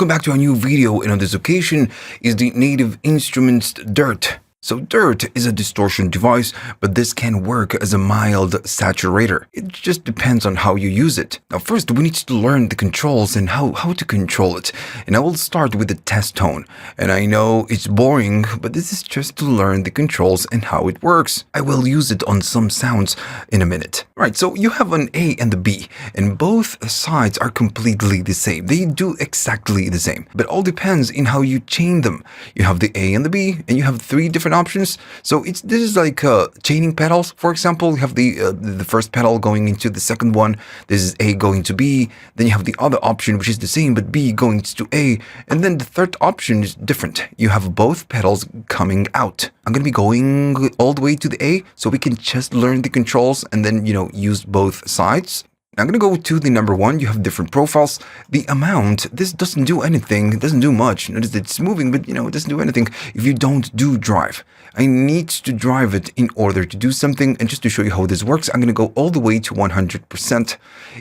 welcome back to a new video, and on this occasion is the Native Instruments DIRT. So DIRT is a distortion device, but this can work as a mild saturator. It just depends on how you use it. Now first we need to learn the controls and how to control it. And I will start with the test tone. And I know it's boring, but this is just to learn the controls and how it works. I will use it on some sounds in a minute. Right, so you have an A and the B, and both sides are completely the same. They do exactly the same, but all depends in how you chain them. You have the A and the B, and you have three different options. So this is like chaining pedals. For example, you have the first pedal going into the second one. This is A going to B. Then you have the other option, which is the same, but B going to A. And then the third option is different. You have both pedals coming out. I'm going to be going all the way to the A, so we can just learn the controls and then, use both sides. I'm going to go to the number one. You have different profiles. The amount, this doesn't do anything. It doesn't do much. Notice it's moving, but it doesn't do anything if you don't do drive. I need to drive it in order to do something. And just to show you how this works, I'm going to go all the way to 100%.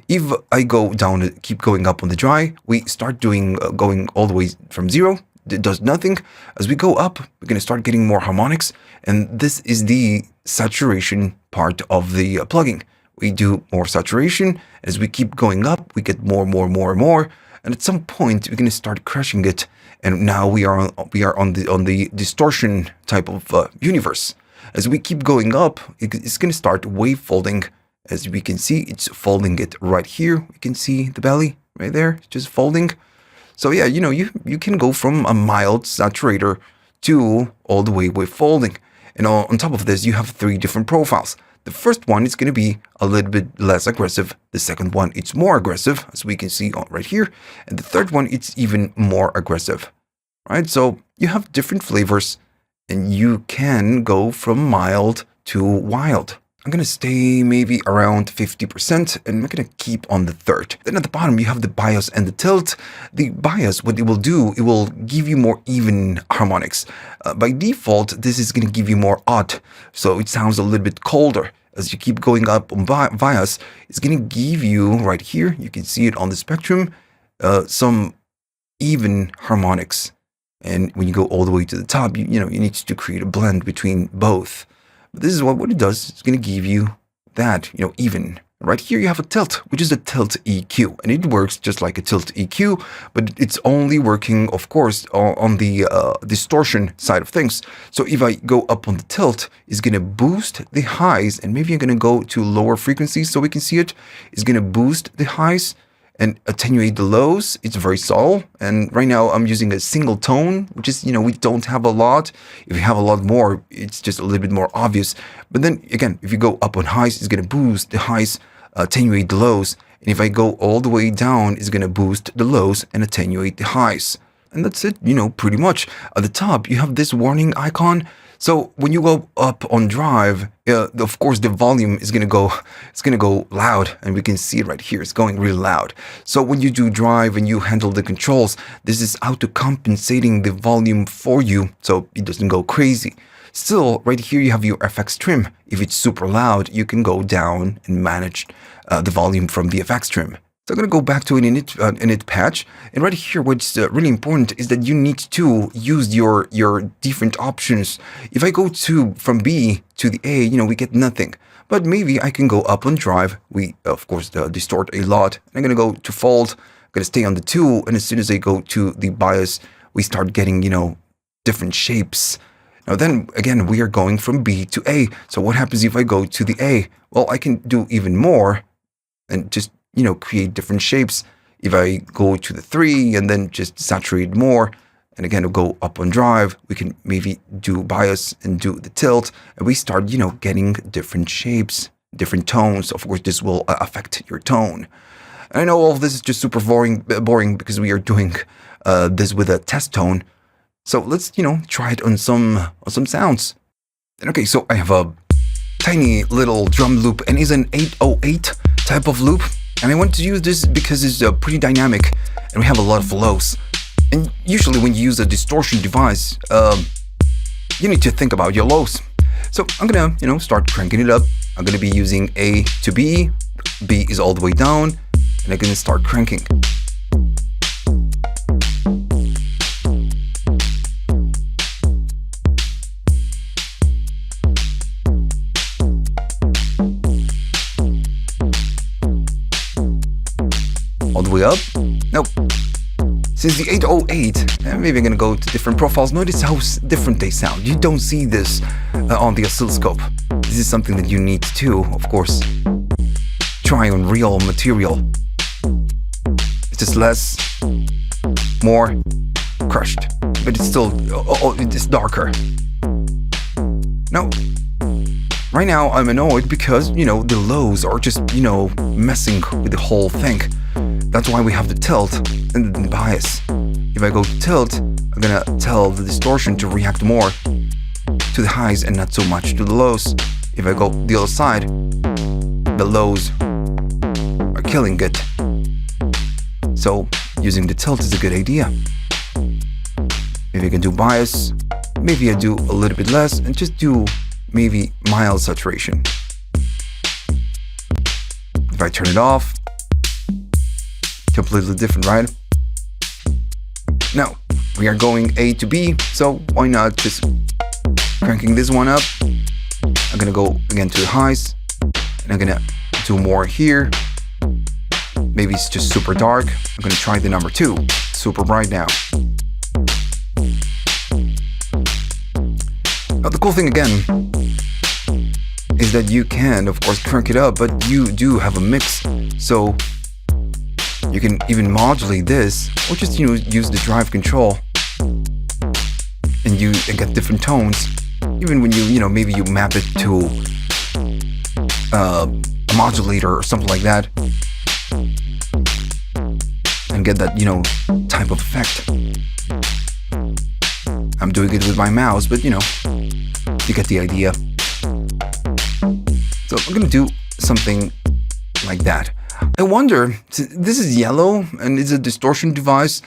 If I go down, keep going up on the dry, we start going all the way from 0. It does nothing. As we go up, we're going to start getting more harmonics. And this is the saturation part of the plugin. We do more saturation. As we keep going up, we get more. And at some point, we're going to start crushing it. And now we are on the distortion type of universe. As we keep going up, it's going to start wave folding. As we can see, it's folding it right here. We can see the belly right there, it's just folding. So yeah, you can go from a mild saturator to all the way wave folding. And on top of this, you have three different profiles. The first one is going to be a little bit less aggressive. The second one, it's more aggressive, as we can see right here. And the third one, it's even more aggressive, right? So you have different flavors, and you can go from mild to wild. I'm going to stay maybe around 50%, and we're going to keep on the third. Then at the bottom, you have the bias and the tilt. The bias, what it will do, it will give you more even harmonics. By default, this is going to give you more odd, so it sounds a little bit colder. As you keep going up on bias, it's going to give you, right here, you can see it on the spectrum, some even harmonics. And when you go all the way to the top, you need to create a blend between both. But this is what it does. It's going to give you that, even. Right here you have a tilt, which is a tilt EQ. And it works just like a tilt EQ, but it's only working, of course, on the distortion side of things. So if I go up on the tilt, it's going to boost the highs, and maybe I'm going to go to lower frequencies so we can see it. It's going to boost the highs and attenuate the lows. It's very subtle. And right now I'm using a single tone, which is, we don't have a lot. If you have a lot more, it's just a little bit more obvious. But then again, if you go up on highs, it's going to boost the highs, attenuate the lows. And if I go all the way down, it's going to boost the lows and attenuate the highs. And that's it, pretty much. At the top, you have this warning icon. So when you go up on drive, of course the volume is going to go loud, and we can see it right here. It's going really loud. So when you do drive and you handle the controls, this is auto compensating the volume for you, so it doesn't go crazy. Still, right here you have your FX trim. If it's super loud, you can go down and manage the volume from the FX trim. So I'm going to go back to an init patch. And right here, what's really important is that you need to use your different options. If I go from B to the A, we get nothing. But maybe I can go up on drive. We, of course, distort a lot. I'm going to go to fold. I'm going to stay on the 2. And as soon as I go to the bias, we start getting, different shapes. Now then, again, we are going from B to A. So what happens if I go to the A? Well, I can do even more and just create different shapes. If I go to the 3 and then just saturate more, and again, go up on drive, we can maybe do bias and do the tilt, and we start, getting different shapes, different tones. Of course, this will affect your tone. And I know all of this is just super boring because we are doing this with a test tone. So let's, try it on some sounds. And okay, so I have a tiny little drum loop, and it's an 808 type of loop. And I want to use this because it's pretty dynamic, and we have a lot of lows. And usually when you use a distortion device, you need to think about your lows. So I'm gonna, start cranking it up. I'm gonna be using A to B. B is all the way down, and I'm gonna start cranking. Since the 808, maybe I'm gonna go to different profiles. Notice how different they sound. You don't see this on the oscilloscope. This is something that you need to, of course, try on real material. It's just less, more crushed, but it's still, it's darker. Now, right now I'm annoyed because, the lows are just, messing with the whole thing. That's why we have the tilt and the bias. If I go tilt, I'm gonna tell the distortion to react more to the highs and not so much to the lows. If I go the other side, the lows are killing it. So using the tilt is a good idea. Maybe I can do bias, maybe I do a little bit less and just do maybe mild saturation. If I turn it off, completely different, right? Now, we are going A to B, so why not just cranking this one up? I'm gonna go again to the highs, and I'm gonna do more here. Maybe it's just super dark. I'm gonna try the number 2, super bright now. Now the cool thing again is that you can, of course, crank it up, but you do have a mix, so you can even modulate this, or just use the drive control, and get different tones. Even when maybe you map it to a modulator or something like that, and get that type of effect. I'm doing it with my mouse, but you get the idea. So I'm gonna do something like that. I wonder, this is yellow and it's a distortion device.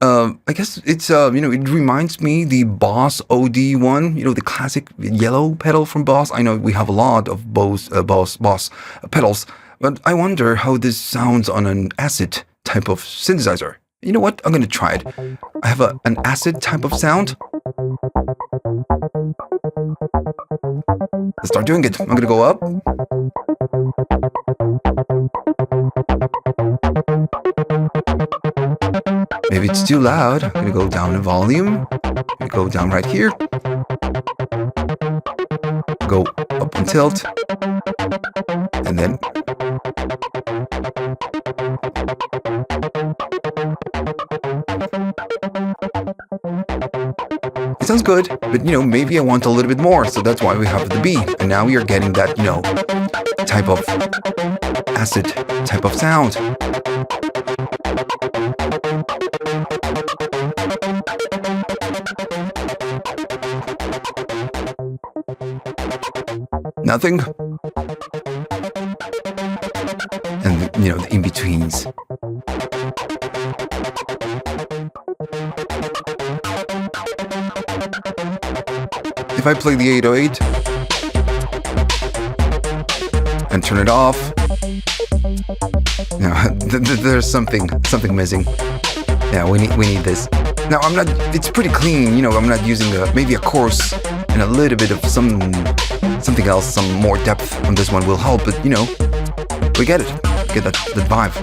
I guess it's, it reminds me the Boss OD one, the classic yellow pedal from Boss. I know we have a lot of Boss pedals, but I wonder how this sounds on an acid type of synthesizer. You know what? I'm going to try it. I have an acid type of sound. Let's start doing it. I'm going to go up. Maybe it's too loud. I'm going to go down in volume. Go down right here. Go up and tilt. And then it sounds good, but maybe I want a little bit more, so that's why we have the B. And now we are getting that, type of acid type of sound. Nothing. And the in-betweens. If I play the 808 and turn it off, there's something missing. Yeah, we need this. Now it's pretty clean, I'm not using maybe a chorus and a little bit of something else, some more depth on this one will help, but we get it. Get that vibe.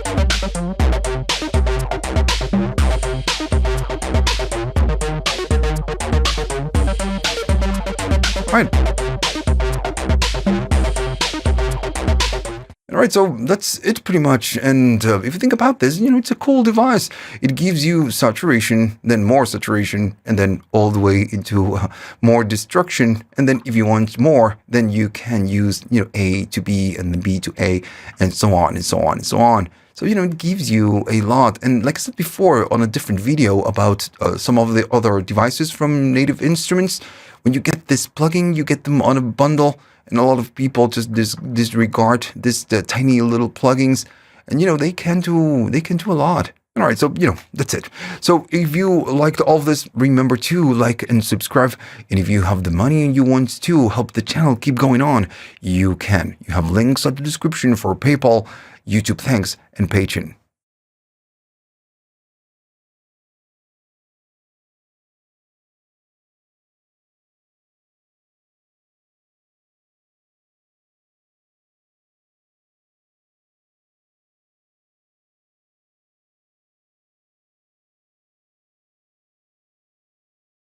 Alright, so that's it pretty much. And if you think about this, it's a cool device. It gives you saturation, then more saturation, and then all the way into more destruction. And then if you want more, then you can use, A to B and then B to A, and so on and so on and so on. So, it gives you a lot. And like I said before on a different video about some of the other devices from Native Instruments, when you get this plugin, you get them on a bundle. And a lot of people just disregard the tiny little plugins, and they can do a lot. All right, so that's it. So if you liked all of this, remember to like and subscribe. And if you have the money and you want to help the channel keep going on, you can. You have links at the description for PayPal, YouTube Thanks, and Patreon.